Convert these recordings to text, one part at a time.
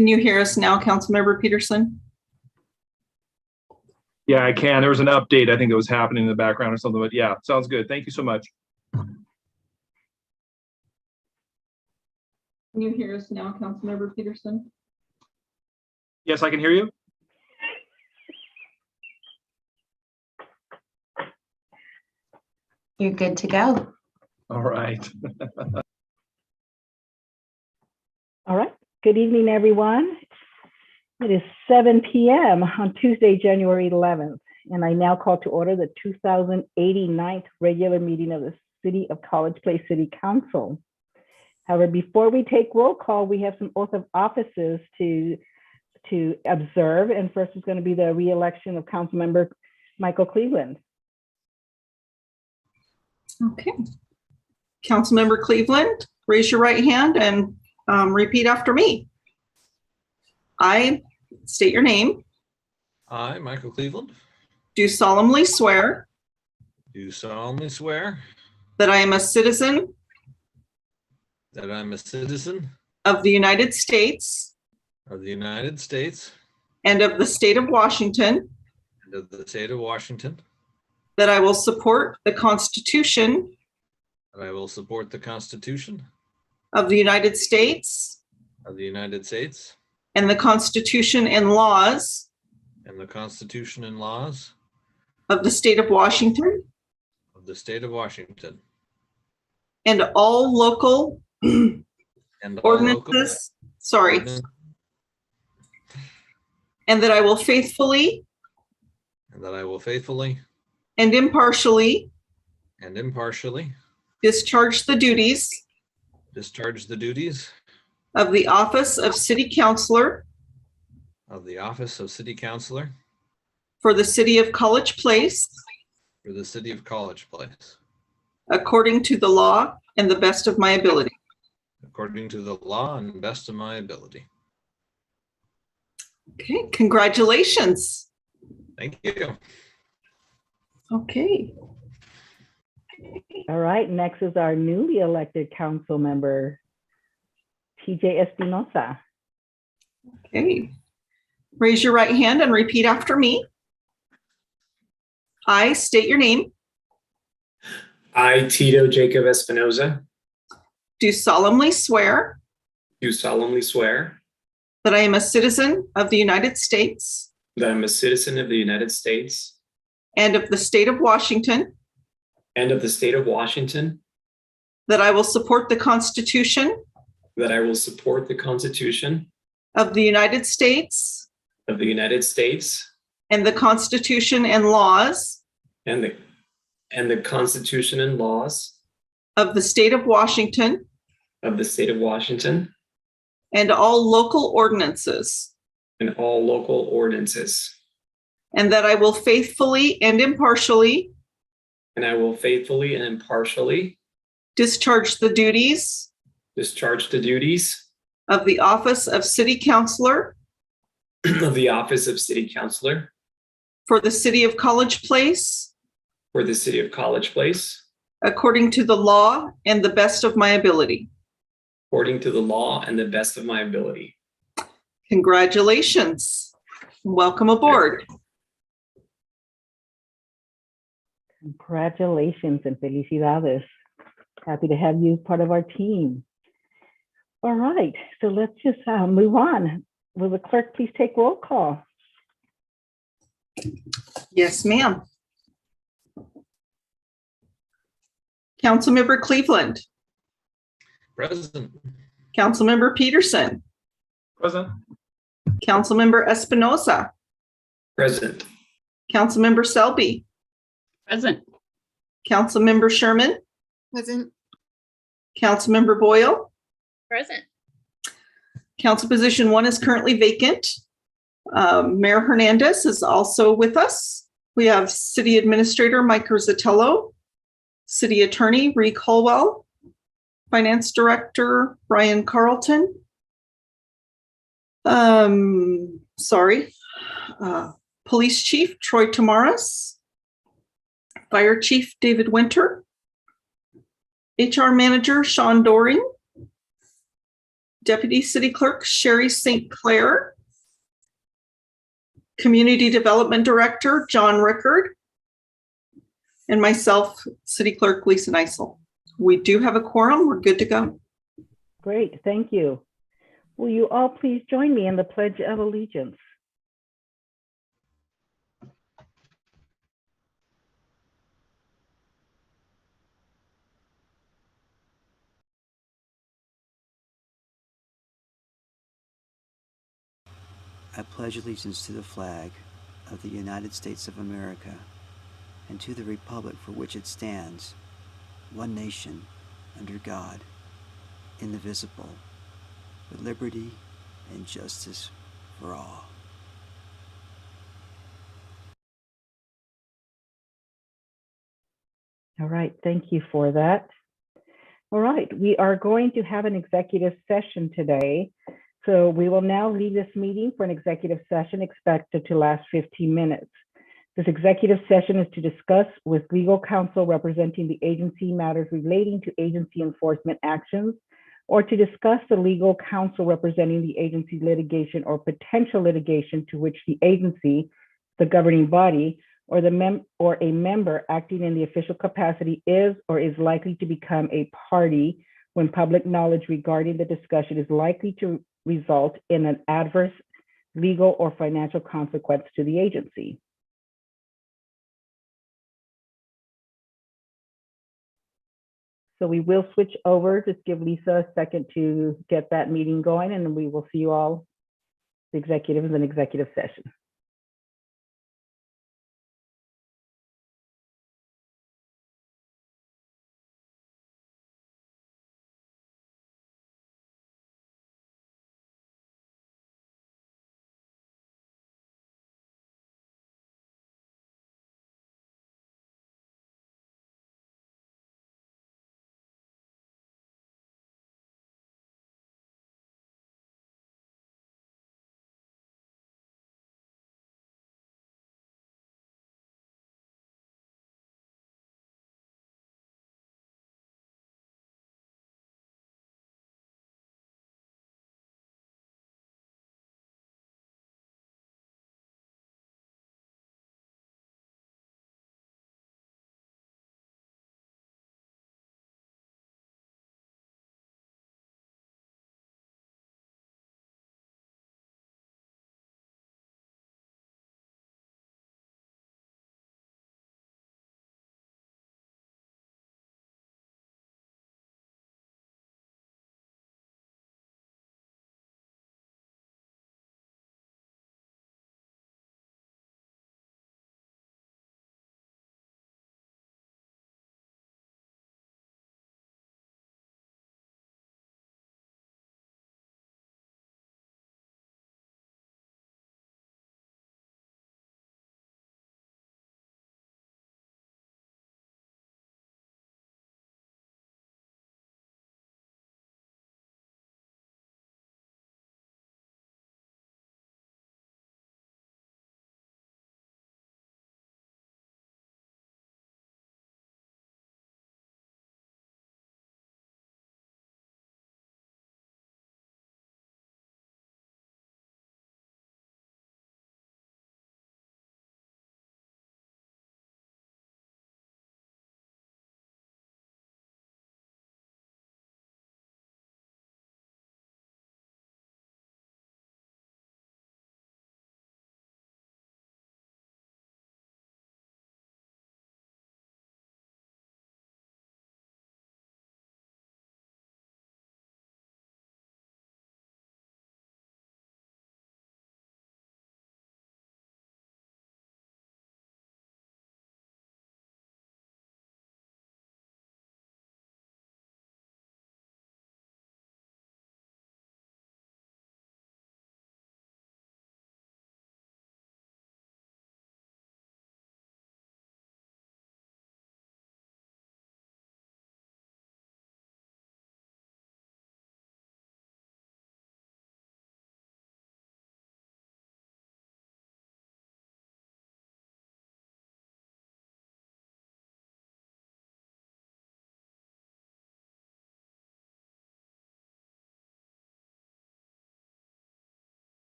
Can you hear us now, Councilmember Peterson? Yeah, I can. There was an update. I think it was happening in the background or something, but yeah, sounds good. Thank you so much. Can you hear us now, Councilmember Peterson? Yes, I can hear you. You're good to go. All right. All right. Good evening, everyone. It is 7 p.m. on Tuesday, January 11th, and I now call to order the 2089th regular meeting of the City of College Place City Council. However, before we take roll call, we have some oath of offices to observe, and first is going to be the re-election of Councilmember Michael Cleveland. Okay. Councilmember Cleveland, raise your right hand and repeat after me. I state your name. I, Michael Cleveland, Do solemnly swear do solemnly swear that I am a citizen that I'm a citizen of the United States of the United States and of the state of Washington, and of the state of Washington, that I will support the Constitution that I will support the Constitution of the United States of the United States and the Constitution and laws and the Constitution and laws of the state of Washington of the state of Washington and all local and all local ordinances, sorry, ordinance- and that I will faithfully and that I will faithfully and impartially and impartially discharge the duties discharge the duties of the office of City Councilor of the office of City Councilor for the City of College Place for the City of College Place, according to the law and the best of my ability. according to the law and best of my ability. Okay, congratulations. Thank you. Okay, All right. Next is our newly elected council member, TJ Espinosa. okay. Raise your right hand and repeat after me. I state your name, I, Tito Jacob Espinoza, do solemnly swear do solemnly swear that I am a citizen of the United States that I'm a citizen of the United States and of the state of Washington, and of the state of Washington, that I will support the Constitution that I will support the Constitution of the United States of the United States and the Constitution and laws and the Constitution and laws of the state of Washington of the state of Washington and all local ordinances, and all local ordinances. and that I will faithfully and impartially And I will faithfully and impartially discharge the duties discharge the duties of the office of City Councilor of the office of City Councilor for the City of College Place for the City of College Place, according to the law and the best of my ability. according to the law and the best of my ability. Congratulations. Welcome aboard. Congratulations and felicidades. Happy to have you part of our team. All right, so let's just move on. Will the clerk please take roll call? Yes, ma'am. Councilmember Cleveland, Present. Councilmember Peterson, Present. Councilmember Espinosa, Present. Councilmember Selby, Present. Councilmember Sherman, Present. Councilmember Boyle. Present. Council position 1 is currently vacant. Mayor Hernandez is also with us. We have City Administrator Mike Rizzatello, City Attorney Ree Colwell, Finance Director Brian Carlton. Police Chief Troy Tamaris, Fire Chief David Winter, HR Manager Sean Doring, Deputy City Clerk Sherry St. Clair, Community Development Director John Rickard, and myself, City Clerk Lisa Neisel. We do have a quorum. We're good to go. Great, thank you. Will you all please join me in the Pledge of Allegiance? I pledge allegiance to the flag of the United States of America and to the republic for which it stands, one nation, under God, indivisible, with liberty and justice for all. All right, thank you for that. All right, we are going to have an executive session today. So we will now leave this meeting for an executive session expected to last 15 minutes. This executive session is to discuss with legal counsel representing the agency matters relating to agency enforcement actions, or to discuss the legal counsel representing the agency litigation or potential litigation to which the agency, the governing body, or a member acting in the official capacity is or is likely to become a party when public knowledge regarding the discussion is likely to result in an adverse legal or financial consequence to the agency. So we will switch over. Just give Lisa a second to get that meeting going, and we will see you all, the executives, in executive session.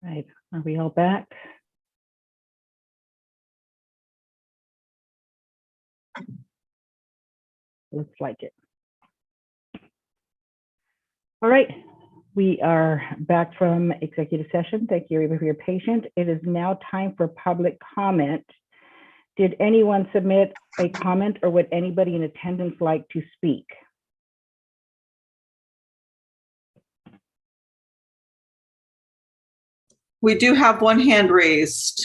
Right, are we all back? Looks like it. All right, we are back from executive session. Thank you everybody for your patience. It is now time for public comment. Did anyone submit a comment, or would anybody in attendance like to speak? We do have one hand raised.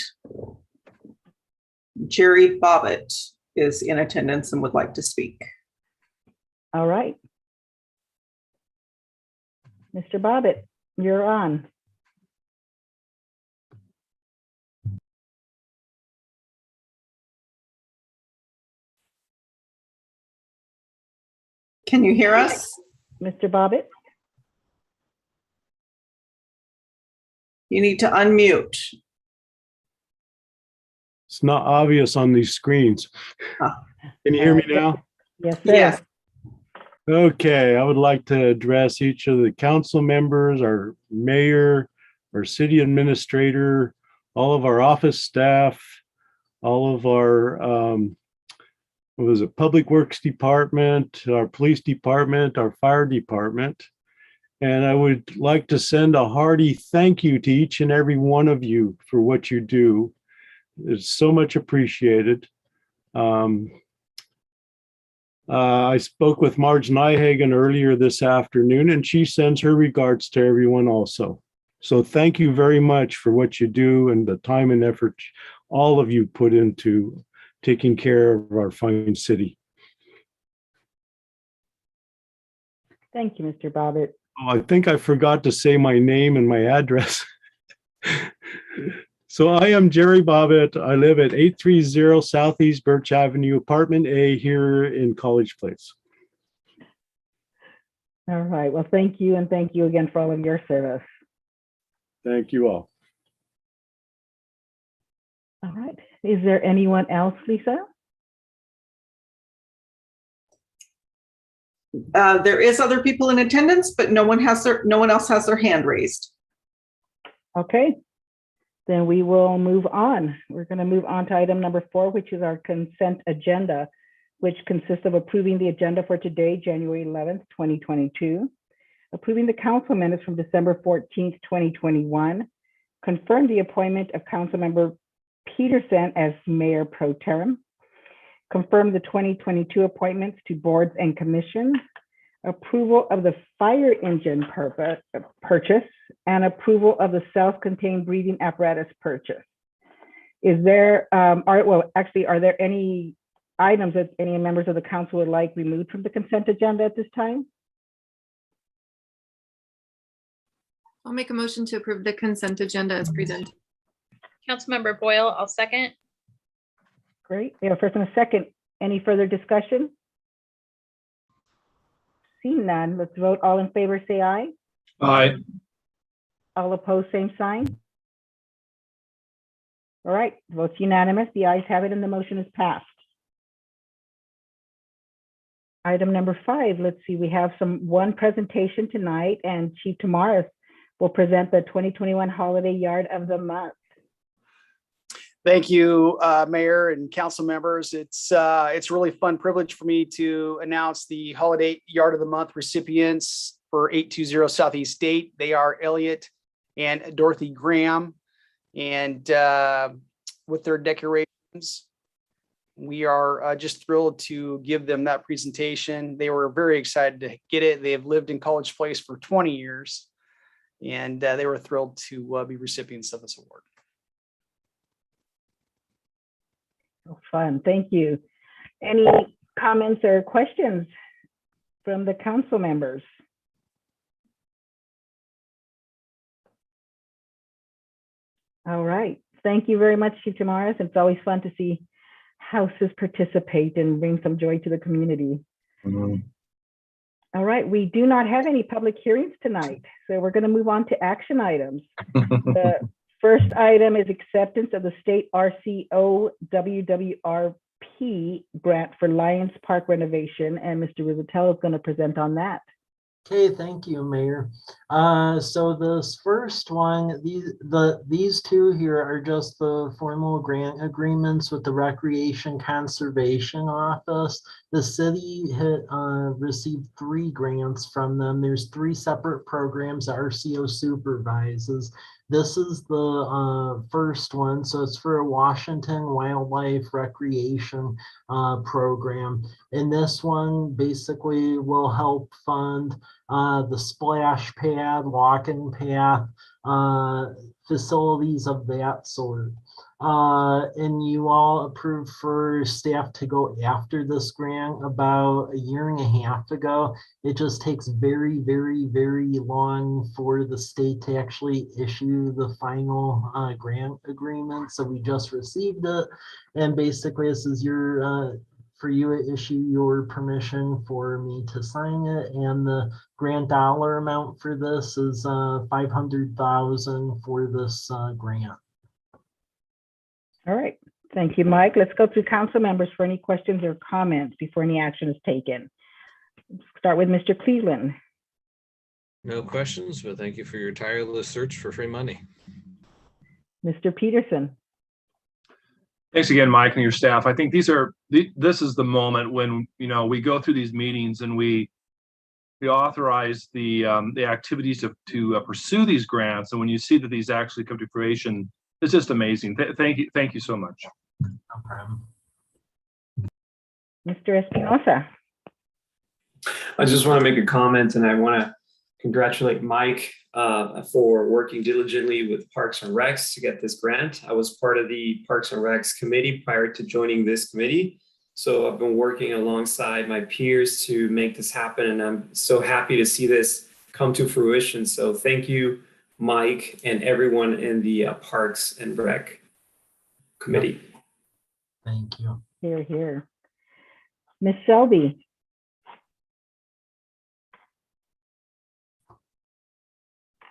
Jerry Bobbitt is in attendance and would like to speak. All right. Mr. Bobbitt, you're on. Can you hear us? Mr. Bobbitt? You need to unmute. It's not obvious on these screens. Ah. Can you hear me now? Yes, sir. Yes. Okay, I would like to address each of the council members, our mayor, our city administrator, all of our office staff, all of our, what was it, Public Works Department, our police department, our fire department. And I would like to send a hearty thank you to each and every one of you for what you do. It's so much appreciated. I spoke with Marge Nyhagen earlier this afternoon, and she sends her regards to everyone also. So thank you very much for what you do and the time and effort all of you put into taking care of our fine city. Thank you, Mr. Bobbitt. Oh, I think I forgot to say my name and my address. So I am Jerry Bobbitt. I live at 830 Southeast Birch Avenue, Apartment A here in College Place. All right, well, thank you, and thank you again for all of your service. Thank you all. All right, is there anyone else, Lisa? There is other people in attendance, but no one else has their hand raised. Okay, then we will move on. We're going to move on to item number 4, which is our consent agenda, which consists of approving the agenda for today, January 11th, 2022, approving the council minutes from December 14th, 2021, confirm the appointment of Councilmember Peterson as Mayor Pro Tem, confirm the 2022 appointments to boards and commissions, approval of the fire engine purchase, and approval of the self-contained breathing apparatus purchase. Is there, are there any items that any members of the council would like removed from the consent agenda at this time? I'll make a motion to approve the consent agenda as presented. Councilmember Boyle, I'll second. Great. We have a first and a second. Any further discussion? Seeing none, let's vote. All in favor, say aye. Aye. All opposed, same sign. All right, votes unanimous. The ayes have it and the motion is passed. Item number 5, let's see, we have one presentation tonight, and Chief Tamaris will present the 2021 Holiday Yard of the Month. Thank you, Mayor and council members. It's a really fun privilege for me to announce the Holiday Yard of the Month recipients for 820 Southeast State. They are Elliot and Dorothy Graham, and with their decorations, we are just thrilled to give them that presentation. They were very excited to get it. They have lived in College Place for 20 years, and they were thrilled to be recipients of this award. Oh, fun, thank you. Any comments or questions from the council members? All right, thank you very much, Chief Tamaris. It's always fun to see houses participate and bring some joy to the community. All right, we do not have any public hearings tonight, so we're going to move on to action items. The first item is acceptance of the state RCO WWRP grant for Lions Park renovation, and Mr. Rizzatello is going to present on that. Okay, thank you, Mayor. So this first one, these two here are just the formal grant agreements with the Recreation Conservation Office. The city received 3 grants from them. There's 3 separate programs RCO supervises. This is the first one, so it's for a Washington Wildlife Recreation program. And this one basically will help fund the splash pad, walking path, facilities of that sort. And you all approved for staff to go after this grant about a year and a half ago. It just takes very, very, very long for the state to actually issue the final grant agreement. So we just received it. And basically this is your for you to issue your permission for me to sign it, and the grant dollar amount for this is 500,000 for this grant. All right. Thank you, Mike. Let's go through council members for any questions or comments before any action is taken. Start with Mr. Cleveland. No questions, but thank you for your tireless search for free money. Mr. Peterson. Thanks again, Mike, and your staff. I think this is the moment when, we go through these meetings and we authorize the activities to pursue these grants. And when you see that these actually come to fruition, it's just amazing. Thank you so much. No problem. Mr. Espinosa. I just want to make a comment, and I want to congratulate Mike for working diligently with Parks and Recs to get this grant. I was part of the Parks and Recs committee prior to joining this committee. So I've been working alongside my peers to make this happen, and I'm so happy to see this come to fruition. So thank you, Mike, and everyone in the Parks and Rec committee. Thank you. Here, here. Ms. Selby.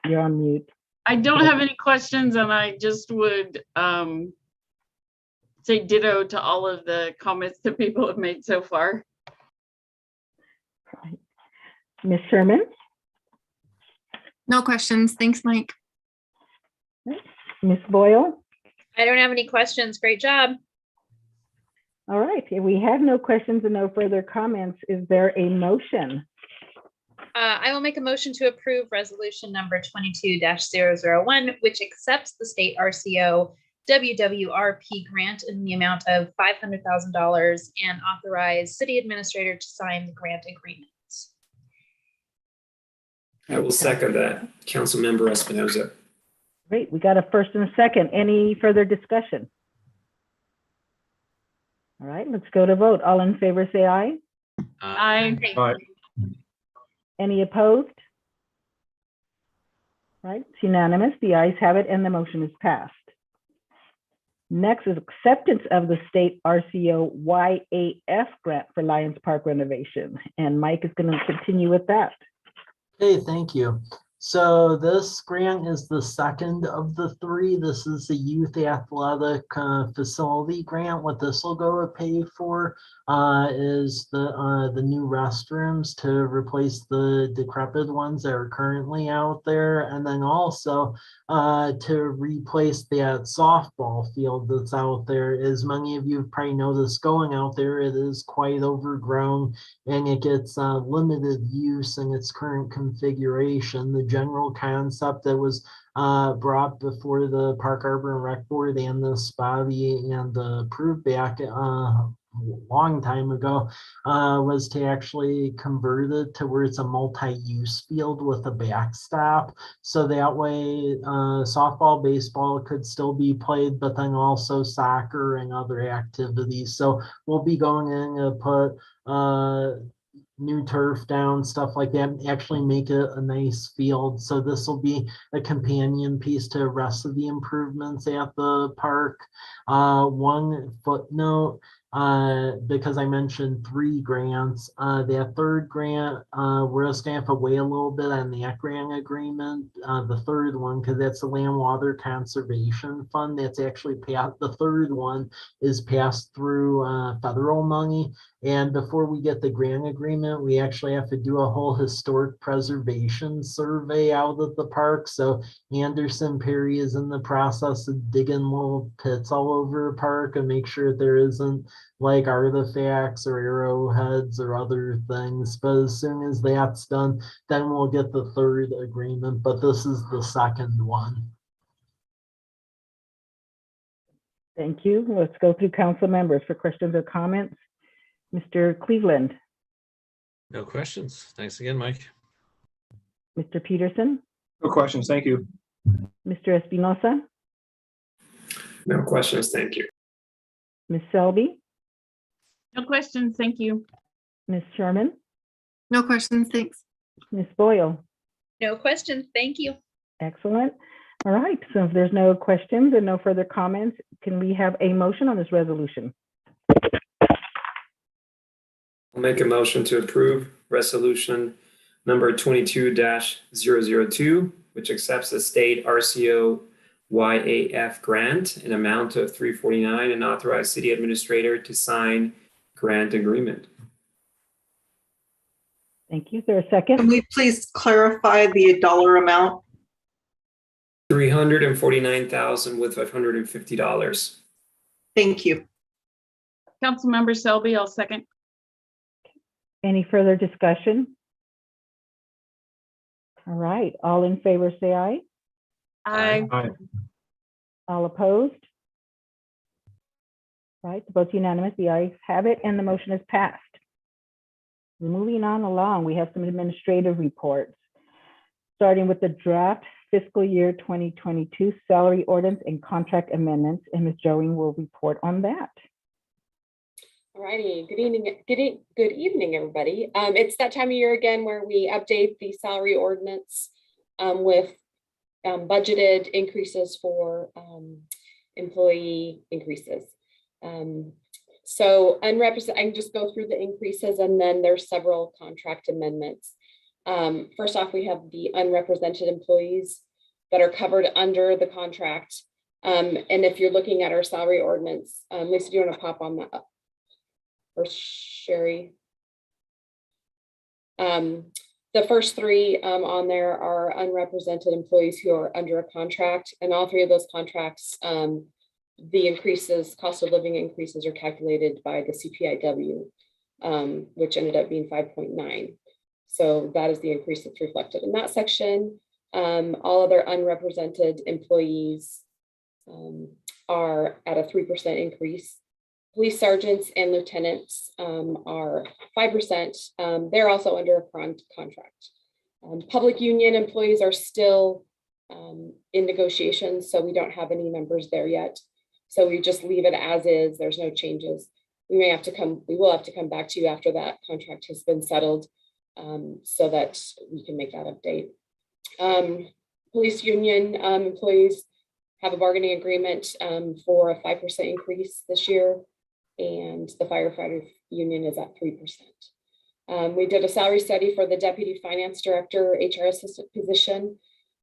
You're on mute. I don't have any questions, and I just would say ditto to all of the comments that people have made so far. Right. Ms. Sherman. No questions. Thanks, Mike. Ms. Boyle. I don't have any questions. Great job. All right. If we have no questions and no further comments, is there a motion? I will make a motion to approve resolution number 22-001, which accepts the state RCO WWRP grant in the amount of $500,000 and authorize city administrator to sign the grant agreements. I will second that, Councilmember Espinoza. Great. We got a first and a second. Any further discussion? All right, let's go to vote. All in favor, say aye. Aye. Aye. Any opposed? Right, it's unanimous. The ayes have it and the motion is passed. Next is acceptance of the state RCO YAF grant for Lions Park renovation. And Mike is going to continue with that. Okay, thank you. So this grant is the second of the 3. This is the youth athletic facility grant. What this will go to pay for is the new restrooms to replace the decrepit ones that are currently out there, and then also to replace that softball field that's out there. As many of you have probably noticed going out there, it is quite overgrown and it gets limited use in its current configuration. The general concept that was brought before the Park Harbor and Rec Board and this body and approved back long time ago was to actually convert it to where it's a multi-use field with a backstop. So that way softball, baseball could still be played, but then also soccer and other activities. So we'll be going in to put new turf down, stuff like that, and actually make it a nice field. So this will be a companion piece to the rest of the improvements at the park. One footnote, because I mentioned 3 grants. That third grant, we're just gonna have to wait a little bit on that grant agreement. The third one, because that's the Land Water Conservation Fund. That's actually passed. The third one is passed through federal money. And before we get the grant agreement, we actually have to do a whole historic preservation survey out of the park. So Anderson Perry is in the process of digging little pits all over the park and make sure there isn't like artifacts or arrowheads or other things. But as soon as that's done, then we'll get the third agreement. But this is the second one. Thank you. Let's go through council members for questions or comments. Mr. Cleveland, No questions. Thanks again, Mike. Mr. Peterson, No questions. Thank you. Mr. Espinosa, No questions, thank you. Ms. Selby, No questions, thank you. Ms. Sherman, No questions, thanks. Ms. Boyle. No questions. Thank you. Excellent. All right, so if there's no questions and no further comments, can we have a motion on this resolution? I'll make a motion to approve resolution number 22-002, which accepts the state RCO YAF grant in amount of $349 and authorize city administrator to sign grant agreement. Thank you. Is there a Can second? we please clarify the dollar amount? $349,000 with $550. Thank you. Councilmember Selby, I'll second. Any further discussion? All right, all in favor, say aye. Aye. Aye. All opposed? Right, the vote's unanimous, the ayes have it, and the motion is passed. Moving on along, we have some administrative reports, starting with the draft fiscal year 2022 salary ordinance and contract amendments, and Ms. Joey will report on that. All righty, good evening, everybody. It's that time of year again where we update the salary ordinance with budgeted increases for employee increases. So unrepresented, I can just go through the increases, and then there's several contract amendments. First off, we have the unrepresented employees that are covered under the contract. And if you're looking at our salary ordinance, Lisa, do you want to pop on that up? Or Sherry? The first 3 on there are unrepresented employees who are under a contract, and all 3 of those contracts, the increases, cost of living increases, are calculated by the CPIW, which ended up being 5.9. So that is the increase that's reflected in that section. All other unrepresented employees are at a 3% increase. Police sergeants and lieutenants are 5%. They're also under a contract. Public union employees are still in negotiations, so we don't have any numbers there yet. So we just leave it as is. There's no changes. We will have to come back to you after that contract has been settled, so that we can make that update. Police union employees have a bargaining agreement for a 5% increase this year, and the firefighter union is at 3%. We did a salary study for the deputy finance director, HR assistant position,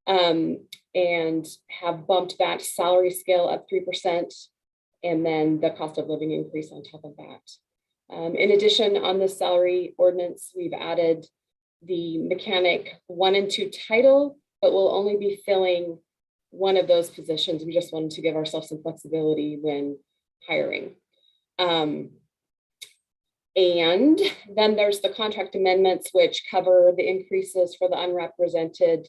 and have bumped that salary scale up 3%, and then the cost of living increase on top of that. In addition, on the salary ordinance, we've added the mechanic 1 and 2 title, but we'll only be filling one of those positions. We just wanted to give ourselves some flexibility when hiring. And then there's the contract amendments, which cover the increases for the unrepresented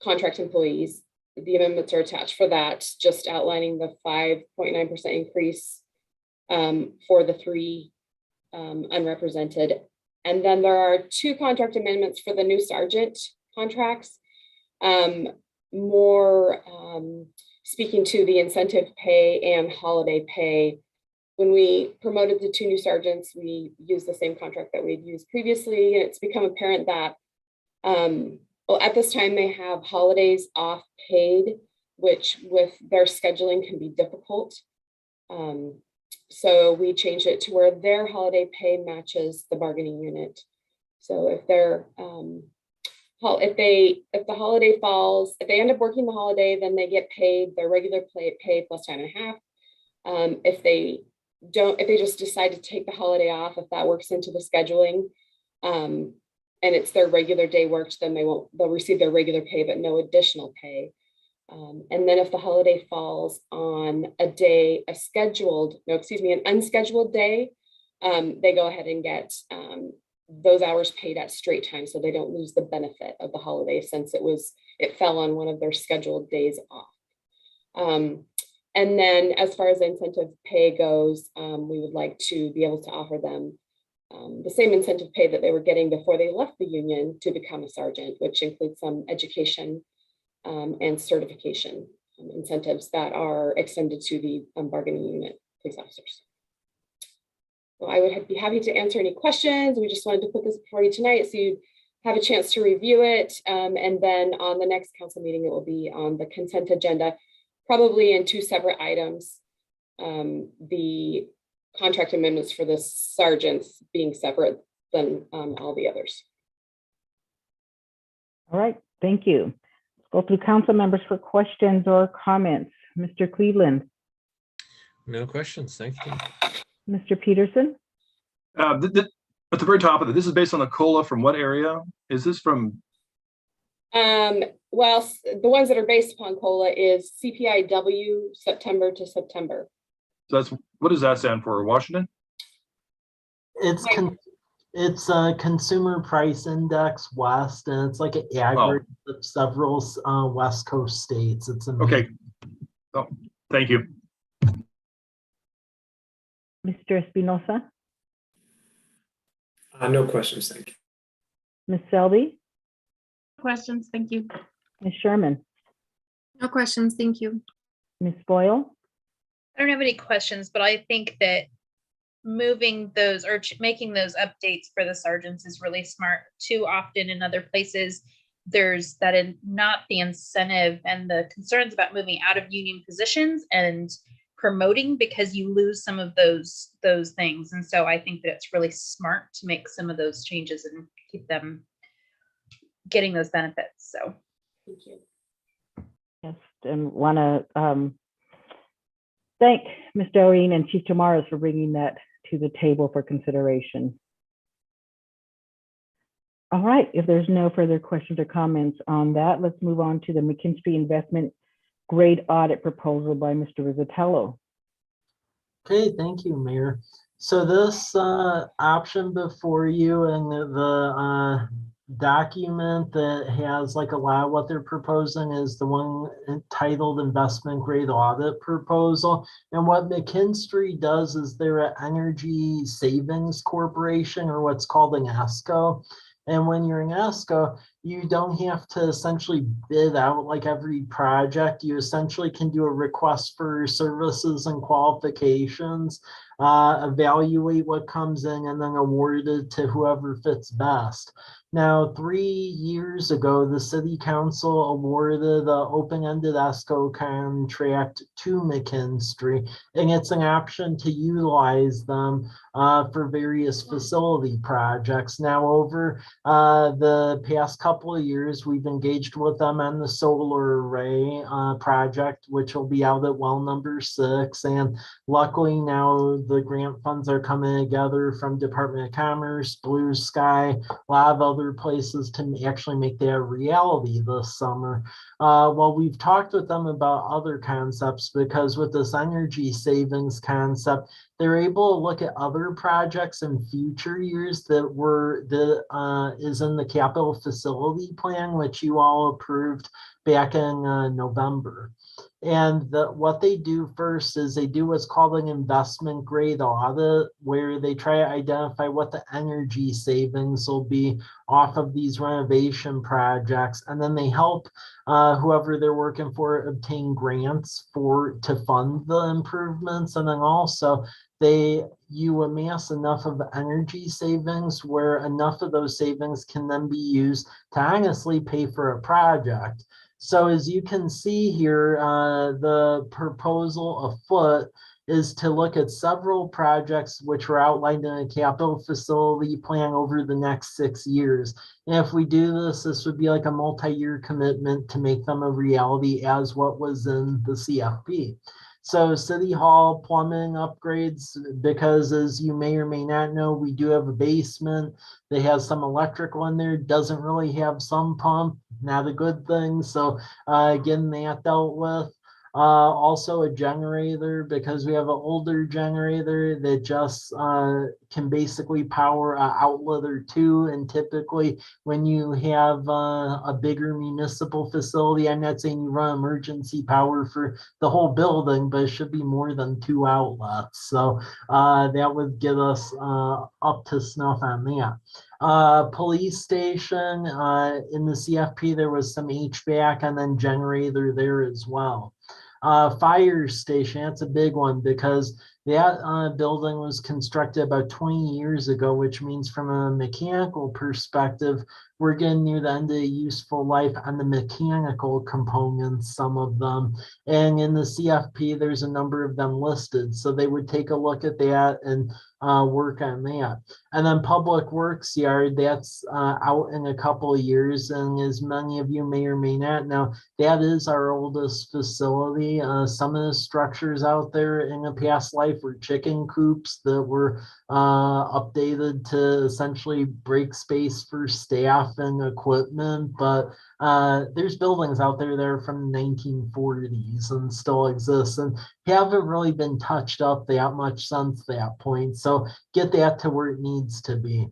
contract employees. The amendments are attached for that, just outlining the 5.9% increase for the 3 unrepresented. And then there are 2 contract amendments for the new sergeant contracts, more speaking to the incentive pay and holiday pay. When we promoted the 2 new sergeants, we used the same contract that we'd used previously, and it's become apparent that well, at this time they have holidays off paid, which with their scheduling can be difficult. So we changed it to where their holiday pay matches the bargaining unit. So if they're, if the holiday falls, if they end up working the holiday, then they get paid their regular pay plus time and a half. If they just decide to take the holiday off, if that works into the scheduling, and it's their regular day worked, then they'll receive their regular pay, but no additional pay. And then if the holiday falls on an unscheduled day, they go ahead and get those hours paid at straight time, so they don't lose the benefit of the holiday since it fell on one of their scheduled days off. And then as far as incentive pay goes, we would like to be able to offer them the same incentive pay that they were getting before they left the union to become a sergeant, which includes some education and certification incentives that are extended to the bargaining unit police officers. So I would be happy to answer any questions. We just wanted to put this before you tonight so you'd have a chance to review it. And then on the next council meeting, it will be on the consent agenda, probably in 2 separate items. The contract amendments for the sergeants being separate than all the others. All right, thank you. Go through council members for questions or comments. Mr. Cleveland, No questions. Thank you. Mr. Peterson, At the very top of it, this is based on the COLA from what area? Is this from? Well, the ones that are based upon COLA is CPIW September to September. So what does that stand for? Washington? It's a consumer price index West, and it's like an aggregate of several West Coast states. It's okay. Oh, thank you. Mr. Espinosa, No questions, thank you. Ms. Selby, Questions, thank you. Ms. Sherman, No questions, thank you. Ms. Boyle, I don't have any questions, but I think that moving those or making those updates for the sergeants is really smart. Too often in other places, there's not the incentive and the concerns about moving out of union positions and promoting because you lose some of those things. And so I think that it's really smart to make some of those changes and keep them getting those benefits. So thank you. yes, and want to thank Ms. Doreen and Chief Tamaras for bringing that to the table for consideration. All right, if there's no further questions or comments on that, let's move on to the McKinstry Investment Grade Audit Proposal by Mr. Rizzatello. Okay, thank you, Mayor. So this option before you and the document that has like a lot of what they're proposing is the one entitled Investment Grade Audit Proposal. And what McKinstry does is they're an energy savings corporation, or what's called an ESCO. And when you're an ESCO, you don't have to essentially bid out like every project. You essentially can do a request for services and qualifications, evaluate what comes in, and then award it to whoever fits best. Now, 3 years ago, the City Council awarded an open-ended ESCO contract to McKinstry, and it's an option to utilize them for various facility projects. Now, over the past couple of years, we've engaged with them on the solar array project, which will be out at well number 6. And luckily now the grant funds are coming together from Department of Commerce, Blue Sky, a lot of other places to actually make that a reality this summer. Well, we've talked with them about other concepts, because with this energy savings concept, they're able to look at other projects in future years that is in the capital facility plan, which you all approved back in November. And what they do first is they do what's called an investment grade audit, where they try to identify what the energy savings will be off of these renovation projects. And then they help whoever they're working for obtain grants to fund the improvements. And then also you amass enough of energy savings where enough of those savings can then be used to honestly pay for a project. So as you can see here, the proposal afoot is to look at several projects which were outlined in a capital facility plan over the next 6 years. And if we do this, this would be like a multi-year commitment to make them a reality as what was in the CFP. So City Hall plumbing upgrades, because as you may or may not know, we do have a basement that has some electrical in there, doesn't really have some pump, not a good thing. So getting that dealt with. Also a generator, because we have an older generator that just can basically power an outlet or two. And typically when you have a bigger municipal facility, I'm not saying you run emergency power for the whole building, but it should be more than 2 outlets. So that would get us up to snuff on that. Police station, in the CFP, there was some HVAC and then generator there as well. Fire station, that's a big one because that building was constructed about 20 years ago, which means from a mechanical perspective, we're getting near the end of the useful life on the mechanical components, some of them. And in the CFP, there's a number of them listed. So they would take a look at that and work on that. And then public works yard, that's out in a couple of years. And as many of you may or may not know, that is our oldest facility. Some of the structures out there in a past life were chicken coops that were updated to essentially break space for staff and equipment. But there's buildings out there that are from the 1940s and still exist and haven't really been touched up that much since that point. So get that to where it needs to be.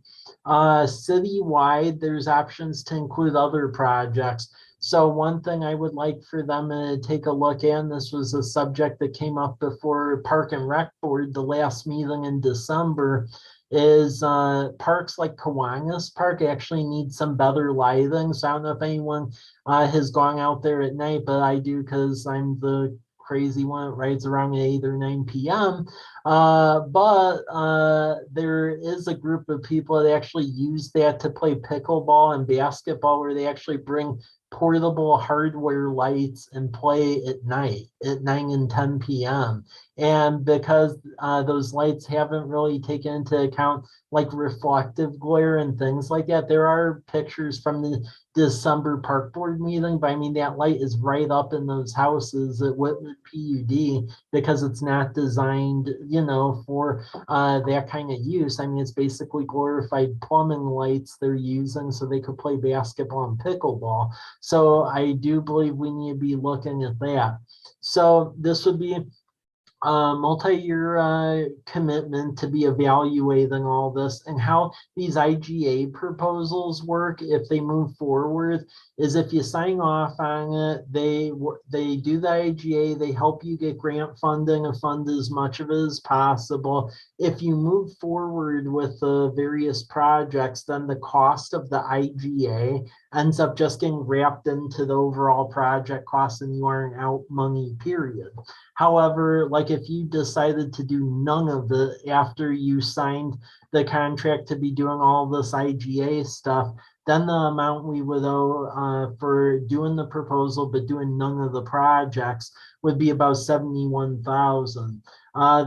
Citywide, there's options to include other projects. So one thing I would like for them to take a look at, and this was a subject that came up before Park and Rec Board, the last meeting in December, is parks like Kiwanis Park actually need some better lighting. So I don't know if anyone has gone out there at night, but I do because I'm the crazy one. It rides around at 8 or 9 p.m. But there is a group of people that actually use that to play pickleball and basketball, where they actually bring portable hardware lights and play at night at 9 and 10 p.m. And because those lights haven't really taken into account like reflective glare and things like that, there are pictures from the December park board meeting, but I mean, that light is right up in those houses at Whitman PUD because it's not designed, you know, for that kind of use. I mean, it's basically glorified plumbing lights they're using so they could play basketball and pickleball. So I do believe we need to be looking at that. So this would be a multi-year commitment to be evaluating all this. And how these IGA proposals work if they move forward is if you sign off on it, they do the IGA, they help you get grant funding and fund as much of it as possible. If you move forward with the various projects, then the cost of the IGA ends up just getting wrapped into the overall project cost and you aren't out money, period. However, like if you decided to do none of it after you signed the contract to be doing all this IGA stuff, then the amount we would owe for doing the proposal but doing none of the projects would be about $71,000.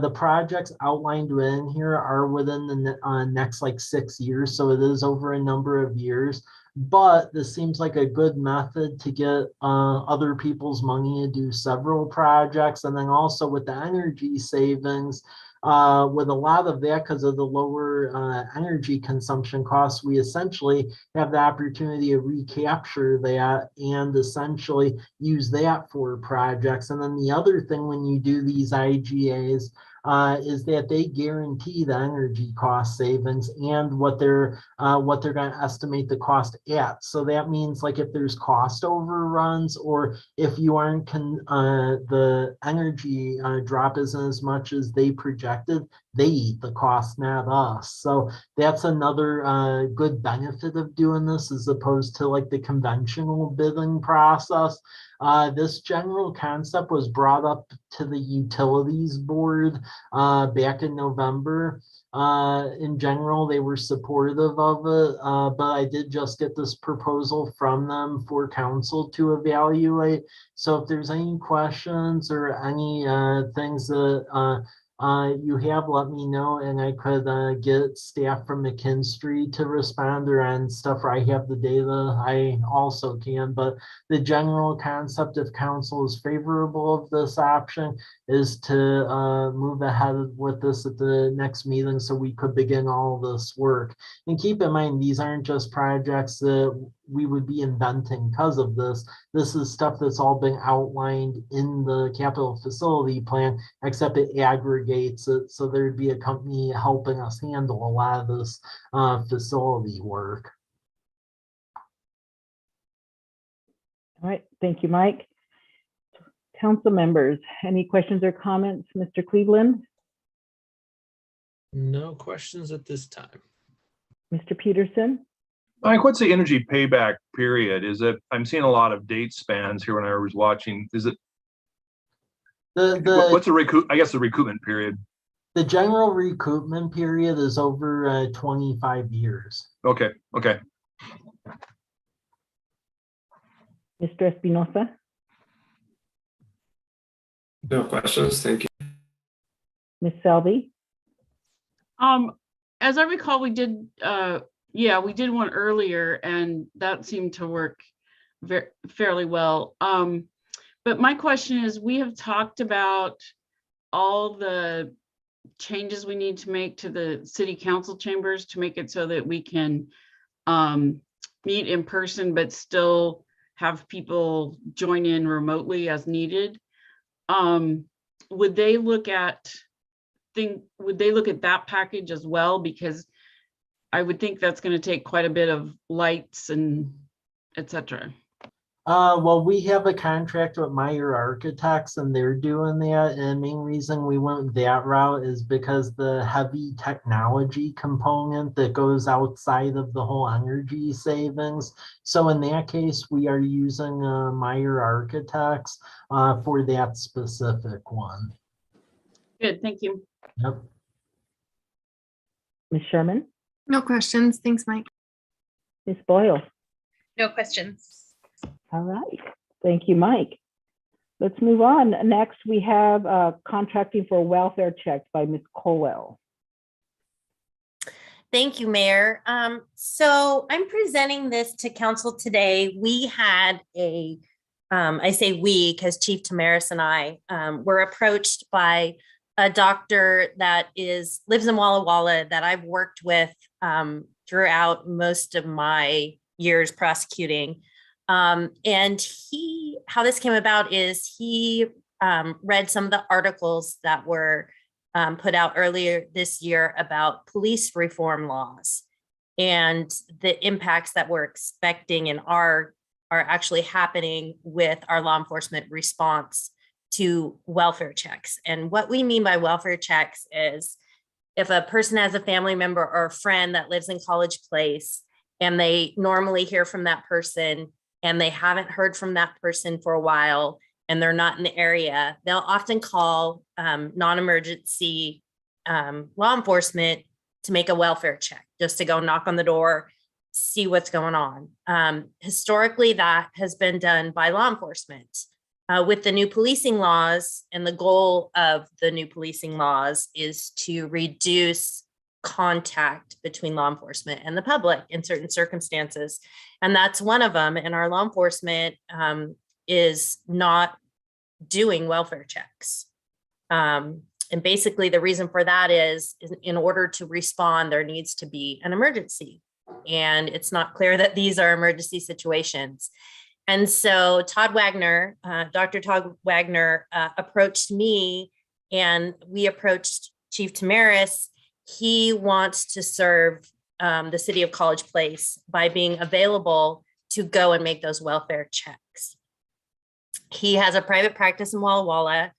The projects outlined in here are within the next like 6 years, so it is over a number of years. But this seems like a good method to get other people's money to do several projects. And then also with the energy savings, with a lot of that, because of the lower energy consumption costs, we essentially have the opportunity to recapture that and essentially use that for projects. And then the other thing when you do these IGAs, is that they guarantee the energy cost savings and what they're going to estimate the cost at. So that means like if there's cost overruns or if you aren't the energy drop isn't as much as they projected, they eat the cost, not us. So that's another good benefit of doing this as opposed to like the conventional bidding process. This general concept was brought up to the Utilities Board back in November. In general, they were supportive of it, but I did just get this proposal from them for council to evaluate. So if there's any questions or any things that you have, let me know, and I could get staff from McKinstry to respond, or on stuff where I have the data, I also can. But the general concept, if council is favorable of this option, is to move ahead with this at the next meeting so we could begin all this work. And keep in mind, these aren't just projects that we would be inventing because of this. This is stuff that's all been outlined in the capital facility plan, except it aggregates it. So there'd be a company helping us handle a lot of this facility work. All right, thank you, Mike. Council members, any questions or comments? Mr. Cleveland, No questions at this time. Mr. Peterson, Mike, what's the energy payback period? Is it, I'm seeing a lot of date spans here when I was watching. Is it, what's the I guess the recoupment period? The general recoupment period is over 25 years. Okay, okay. Mr. Espinosa, No questions. Thank you. Ms. Selby, As I recall, we did, we did one earlier and that seemed to work fairly well. But my question is, we have talked about all the changes we need to make to the city council chambers to make it so that we can meet in person, but still have people join in remotely as needed. Would they look at that package as well? Because I would think that's going to take quite a bit of lights and etc. Well, we have a contract with Meyer Architects and they're doing that. And the main reason we went that route is because the heavy technology component that goes outside of the whole energy savings. So in that case, we are using Meyer Architects for that specific one. Good, thank you. Yep. Ms. Sherman, No questions. Thanks, Mike. Ms. Boyle. No questions. All right, thank you, Mike. Let's move on. Next, we have contracting for welfare checks by Ms. Colwell. Thank you, Mayor. So I'm presenting this to council today. We had I say we because Chief Tamaris and I were approached by a doctor that lives in Walla Walla that I've worked with throughout most of my years prosecuting. And how this came about is he read some of the articles that were put out earlier this year about police reform laws and the impacts that we're expecting and are actually happening with our law enforcement response to welfare checks. And what we mean by welfare checks is if a person has a family member or a friend that lives in College Place and they normally hear from that person and they haven't heard from that person for a while and they're not in the area, they'll often call non-emergency law enforcement to make a welfare check, just to go knock on the door, see what's going on. Historically, that has been done by law enforcement. With the new policing laws, and the goal of the new policing laws is to reduce contact between law enforcement and the public in certain circumstances. And that's one of them. And our law enforcement is not doing welfare checks. And basically the reason for that is in order to respond, there needs to be an emergency. And it's not clear that these are emergency situations. And so Todd Wagner, Dr. Todd Wagner approached me and we approached Chief Tamaris. He wants to serve the city of College Place by being available to go and make those welfare checks. He has a private practice in Walla Walla.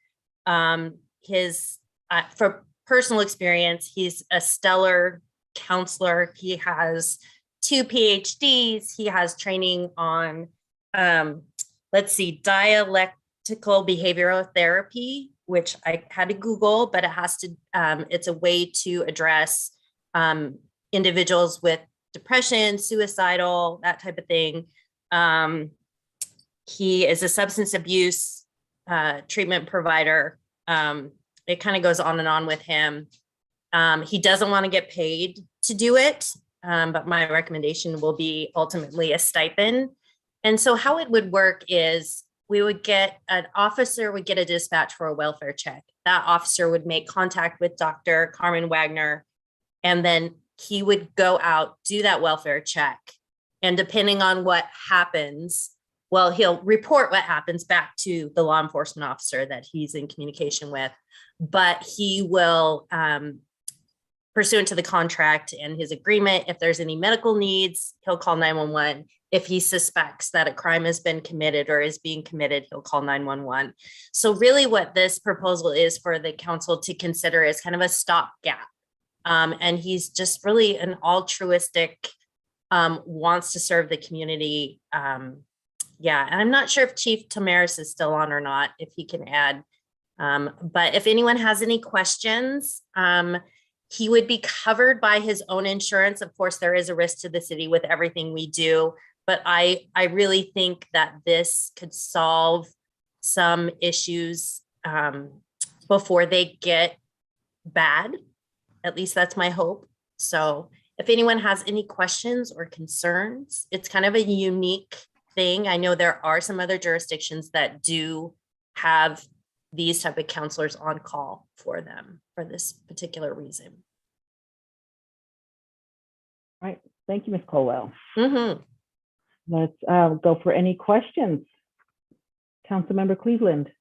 For personal experience, he's a stellar counselor. He has 2 PhDs. He has training on, let's see, dialectical behavioral therapy, which I had to Google, but it has to, it's a way to address individuals with depression, suicidal, that type of thing. He is a substance abuse treatment provider. It kind of goes on and on with him. He doesn't want to get paid to do it, but my recommendation will be ultimately a stipend. And so how it would work is we would get an officer would get a dispatch for a welfare check. That officer would make contact with Dr. Carmen Wagner, and then he would go out, do that welfare check. And depending on what happens, well, he'll report what happens back to the law enforcement officer that he's in communication with, but he will, pursuant to the contract and his agreement, if there's any medical needs, he'll call 911. If he suspects that a crime has been committed or is being committed, he'll call 911. So really what this proposal is for the council to consider is kind of a stopgap. And he's just really an altruistic, wants to serve the community. Yeah, and I'm not sure if Chief Tamaris is still on or not, if he can add. But if anyone has any questions, he would be covered by his own insurance. Of course, there is a risk to the city with everything we do, but I really think that this could solve some issues before they get bad. At least that's my hope. So if anyone has any questions or concerns, it's kind of a unique thing. I know there are some other jurisdictions that do have these type of counselors on call for them for this particular reason. All right. Thank you, Ms. Colwell. Mm-hmm. Let's go for any questions. Councilmember Cleveland.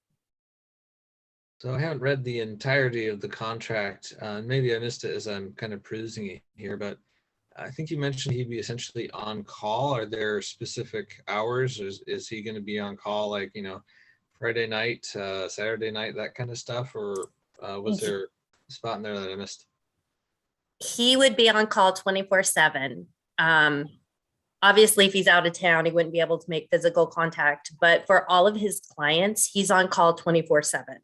So I haven't read the entirety of the contract. Maybe I missed it as I'm kind of perusing it here, but I think you mentioned he'd be essentially on call. Are there specific hours? Is he going to be on call, like, Friday night, Saturday night, that kind of stuff? Or was there a spot in there that I missed? He would be on call 24/7. Obviously, if he's out of town, he wouldn't be able to make physical contact, but for all of his clients, he's on call 24/7.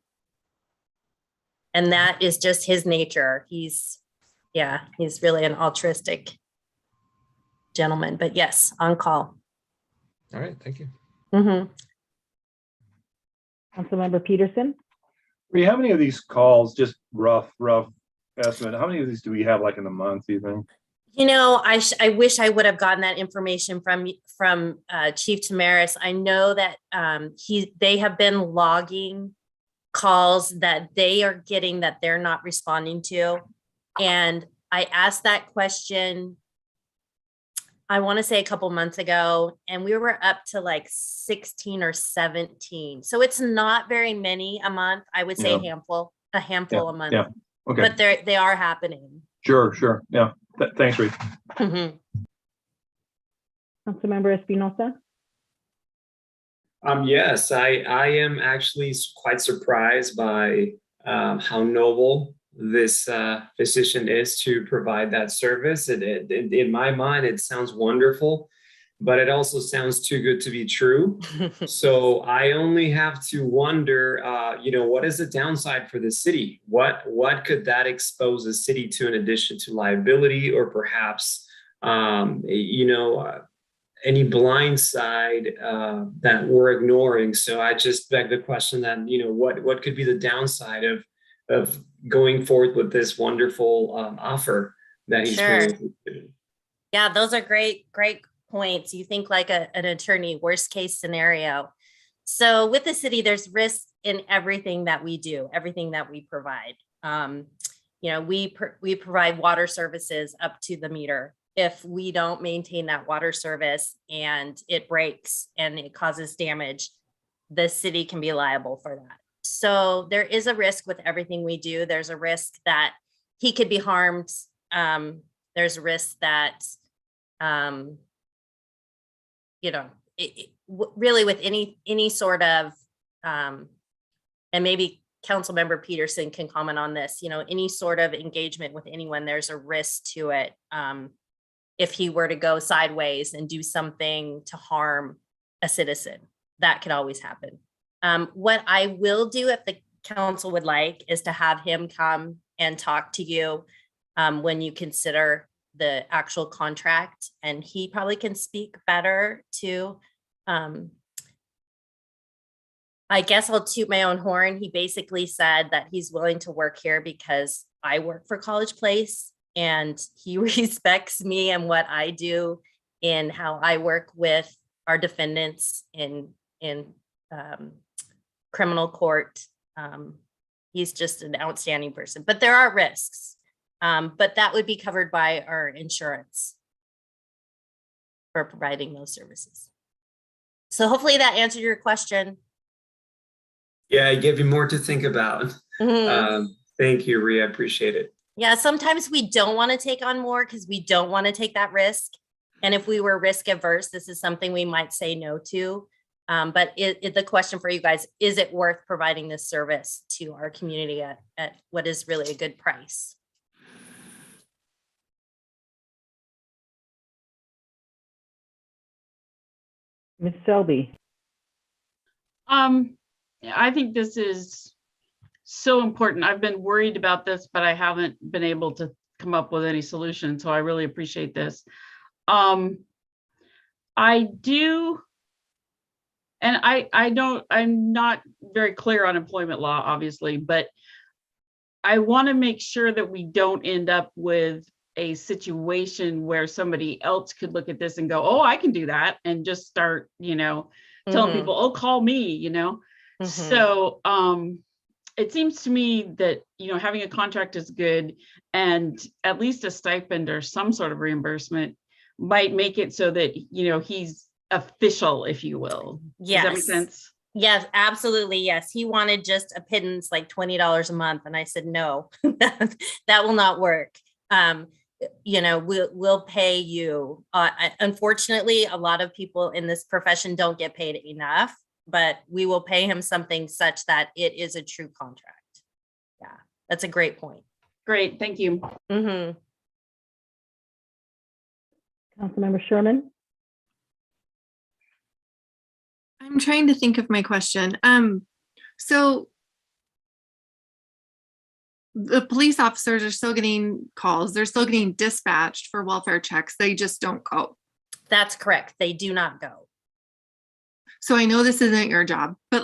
And that is just his nature. He's really an altruistic gentleman, but yes, on call. All right, thank you. Mm-hmm. Councilmember Peterson. How many of these calls, just rough estimate, how many of these do we have like in a month, do you think? I wish I would have gotten that information from Chief Tamaris. I know that they have been logging calls that they are getting that they're not responding to. And I asked that question, I want to say a couple months ago, and we were up to like 16 or 17. So it's not very many a month. I would say a handful a month. Yeah. Okay. But they are happening. Sure. Yeah. Thanks, Reed. Mm-hmm. Councilmember Espinosa. Yes, I am actually quite surprised by how noble this physician is to provide that service. In my mind, it sounds wonderful, but it also sounds too good to be true. So I only have to wonder, what is the downside for the city? What could that expose the city to in addition to liability, or perhaps, any blind side that we're ignoring? So I just beg the question that, what could be the downside of going forth with this wonderful offer that he's willing to do? Yeah, those are great points. You think like an attorney, worst case scenario. So with the city, there's risk in everything that we do, everything that we provide. We provide water services up to the meter. If we don't maintain that water service and it breaks and it causes damage, the city can be liable for that. So there is a risk with everything we do. There's a risk that he could be harmed. There's a risk that, really with any sort of, and maybe Councilmember Peterson can comment on this, any sort of engagement with anyone, there's a risk to it. If he were to go sideways and do something to harm a citizen, that could always happen. What I will do, if the council would like, is to have him come and talk to you when you consider the actual contract, and he probably can speak better to, I guess I'll toot my own horn. He basically said that he's willing to work here because I work for College Place, and he respects me and what I do in how I work with our defendants in criminal court. He's just an outstanding person, but there are risks. But that would be covered by our insurance for providing those services. So hopefully that answered your question. Yeah, I gave you more to think about. Thank you, Rhea. I appreciate it. Yeah, sometimes we don't want to take on more because we don't want to take that risk. And if we were risk averse, this is something we might say no to. But the question for you guys, is it worth providing this service to our community at what is really a good price? Ms. Selby. I think this is so important. I've been worried about this, but I haven't been able to come up with any solution. So I really appreciate this. I do, and I'm not very clear on employment law, obviously, but I want to make sure that we don't end up with a situation where somebody else could look at this and go, oh, I can do that, and just start, telling people, oh, call me, So it seems to me that, having a contract is good, and at least a stipend or some sort of reimbursement might make it so that, he's official, if you will. Yes. Does that make sense? Yes, absolutely. Yes. He wanted just a pittance, like $20 a month. And I said, no, that will not work. We'll pay you. Unfortunately, a lot of people in this profession don't get paid enough, but we will pay him something such that it is a true contract. Yeah, that's a great point. Great. Thank you. Mm-hmm. Councilmember Sherman. I'm trying to think of my question. So the police officers are still getting calls. They're still getting dispatched for welfare checks. They just don't go. That's correct. They do not go. So I know this isn't your job, but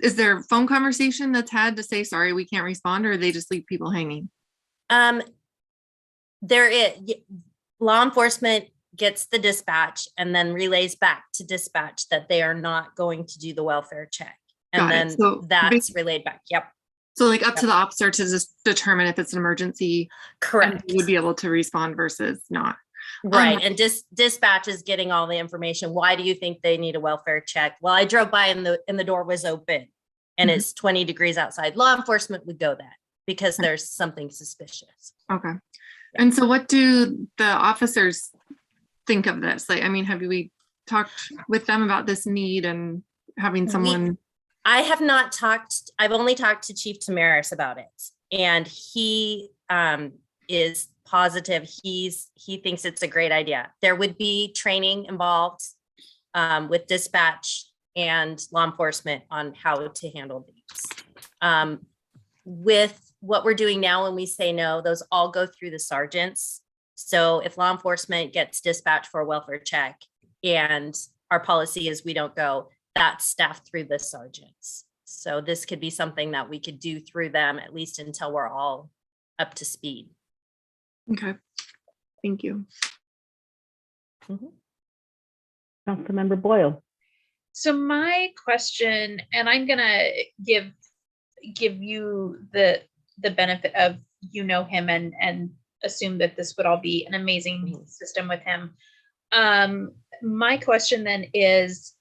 is there a phone conversation that's had to say, sorry, we can't respond, or they just leave people hanging? There is law enforcement gets the dispatch and then relays back to dispatch that they are not going to do the welfare check. And then that's relayed back. Yep. So up to the officer to just determine if it's an emergency. Correct. And would be able to respond versus not. Right. And dispatch is getting all the information. Why do you think they need a welfare check? Well, I drove by and the door was open and it's 20 degrees outside. Law enforcement would go that because there's something suspicious. Okay. And so what do the officers think of this? Have we talked with them about this need and having someone? I have not talked. I've only talked to Chief Tamaris about it, and he is positive. He thinks it's a great idea. There would be training involved with dispatch and law enforcement on how to handle these. With what we're doing now, when we say no, those all go through the sergeants. So if law enforcement gets dispatched for a welfare check and our policy is we don't go, that's staffed through the sergeants. So this could be something that we could do through them, at least until we're all up to speed. Okay. Thank you. Councilmember Boyle. So my question, and I'm gonna give you the benefit of him and assume that this would all be an amazing system with him. My question then is,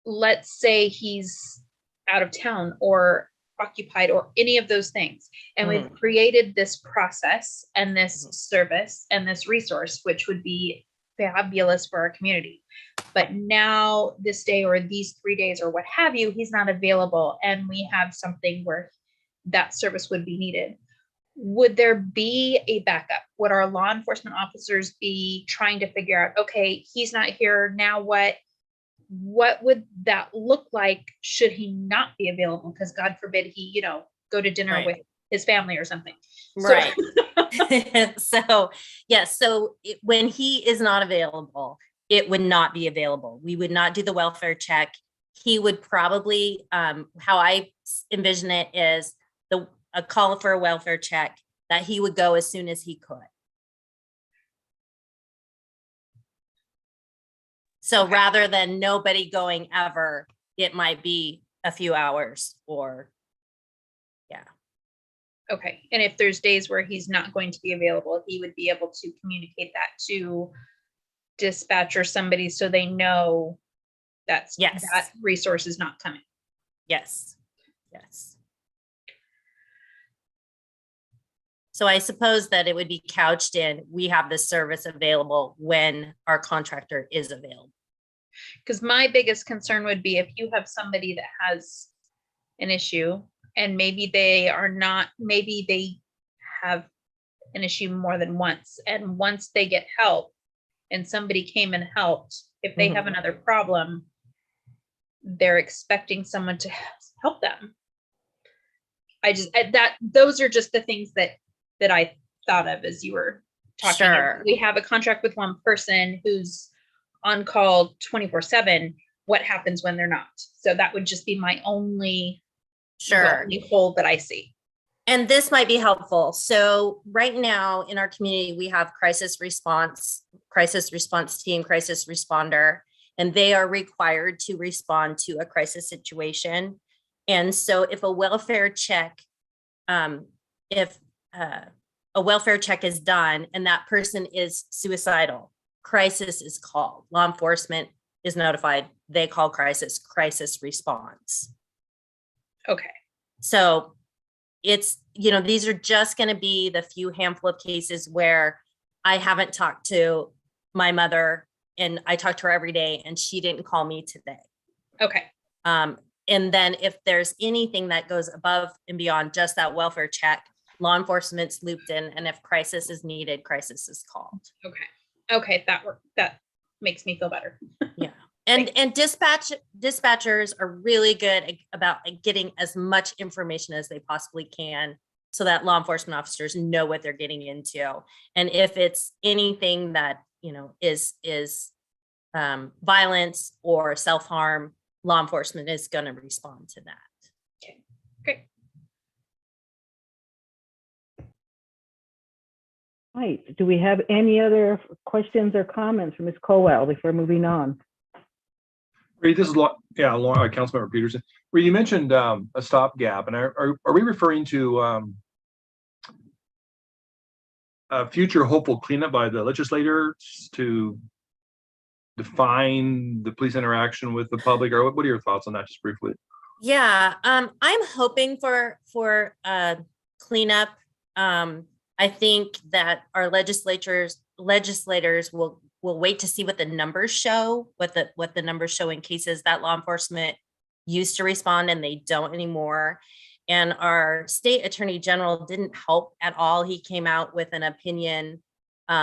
let's say he's out of town or occupied or any of those things, and we've created this process and this service and this resource, which would be fabulous for our community. But now this day or these 3 days or what have you, he's not available, and we have something where that service would be needed. Would there be a backup? Would our law enforcement officers be trying to figure out, okay, he's not here, now what? What would that look like should he not be available? Because God forbid he, go to dinner Right. with his family or something. Right. So, yes. So when he is not available, it would not be available. We would not do the welfare check. He would probably, how I envision it is a call for a welfare check that he would go as soon as he could. So rather than nobody going ever, it might be a few hours or, yeah. Okay. And if there's days where he's not going to be available, he would be able to communicate that to dispatch or somebody so they know that resource is not coming. Yes. Yes. So I suppose that it would be couched in, we have this service available when our contractor is available. Because my biggest concern would be if you have somebody that has an issue and maybe they have an issue more than once. And once they get help and somebody came and helped, if they have another problem, they're expecting someone to help them. Those are just the things that I thought of as you were talking. Sure. We have a contract with one person who's on call 24/7. What happens when they're not? So that would just be my only hole that I see. And this might be helpful. So right now in our community, we have crisis response team, crisis responder, and they are required to respond to a crisis situation. And so if a welfare check, a welfare check is done and that person is suicidal, crisis is called, law enforcement is notified, they call crisis response. Okay. So it's, these are just going to be the few handful of cases where I haven't talked to my mother and I talk to her every day and she didn't call me today. Okay. And then if there's anything that goes above and beyond just that welfare check, law enforcement's looped in, and if crisis is needed, crisis is called. Okay, that makes me feel better. Yeah. And dispatchers are really good about getting as much information as they possibly can so that law enforcement officers know what they're getting into. And if it's anything that, is violence or self-harm, law enforcement is going to respond to that. Okay, great. Right. Do we have any other questions or comments from Ms. Colwell before moving on? Great. This is Councilmember Peterson. Where you mentioned a stopgap, and are we referring to a future hopeful cleanup by the legislators to define the police interaction with the public, or what are your thoughts on that, just briefly? Yeah, I'm hoping for cleanup. I think that our legislators will wait to see what the numbers show, what the numbers show in cases that law enforcement used to respond and they don't anymore. And our state attorney general didn't help at all. He came out with an opinion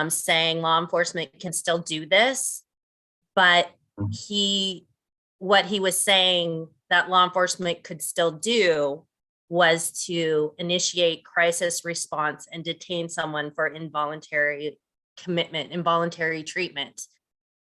saying law enforcement can still do this, but what he was saying that law enforcement could still do was to initiate crisis response and detain someone for involuntary commitment, involuntary treatment.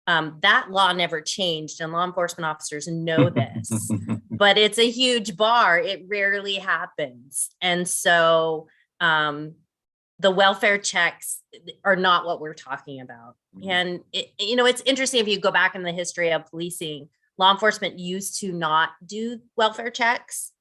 That law never changed, and law enforcement officers know this, but it's a huge bar. It rarely happens. And so the welfare checks are not what we're talking about. And it's interesting, if you go back in the history of policing, law enforcement used to not do welfare checks,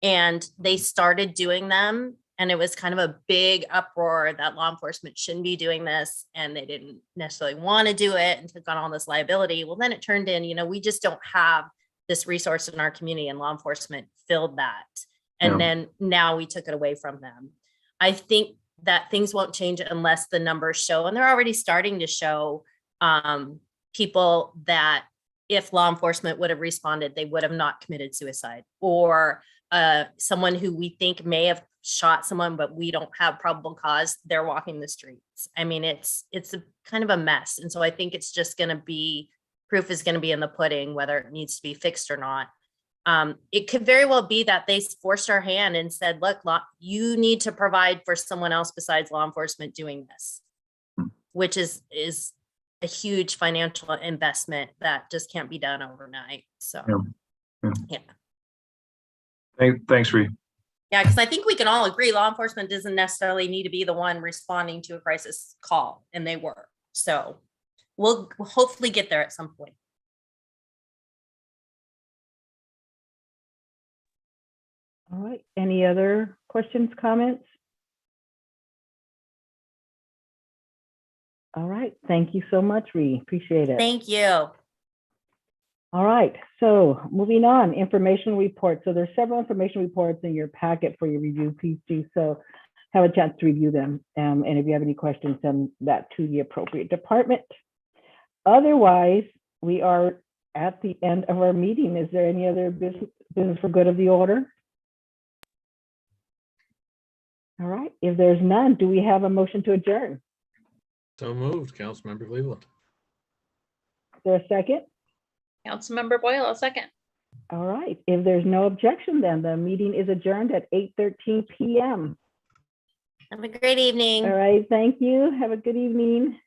and they started doing them. And it was kind of a big uproar that law enforcement shouldn't be doing this. And they didn't necessarily want to do it and took on all this liability. Well, then it turned in, we just don't have this resource in our community, and law enforcement filled that. And then now we took it away from them. I think that things won't change unless the numbers show, and they're already starting to show people that if law enforcement would have responded, they would have not committed suicide. Or someone who we think may have shot someone, but we don't have probable cause, they're walking the streets. I mean, it's a kind of a mess. And so I think it's just going to be, proof is going to be in the pudding, whether it needs to be fixed or not. It could very well be that they forced our hand and said, look, you need to provide for someone else besides law enforcement doing this, which is a huge financial investment that just can't be done overnight. So, yeah. Thanks, Ree. Yeah, because I think we can all agree law enforcement doesn't necessarily need to be the one responding to a crisis call, and they were. So we'll hopefully get there at some point. All right. Any other questions, comments? All right. Thank you so much, Ree. Appreciate it. Thank you. All right. So moving on, information reports. So there's several information reports in your packet for your review. Please do so. Have a chance to review them. And if you have any questions, send that to the appropriate department. Otherwise, we are at the end of our meeting. Is there any other business for good of the order? All right. If there's none, do we have a motion to adjourn? So moved, Councilmember Cleveland. Is there a second? Councilmember Boyle, a second. All right. If there's no objection, then the meeting is adjourned at 8:13 p.m. Have a great evening. All right. Thank you. Have a good evening.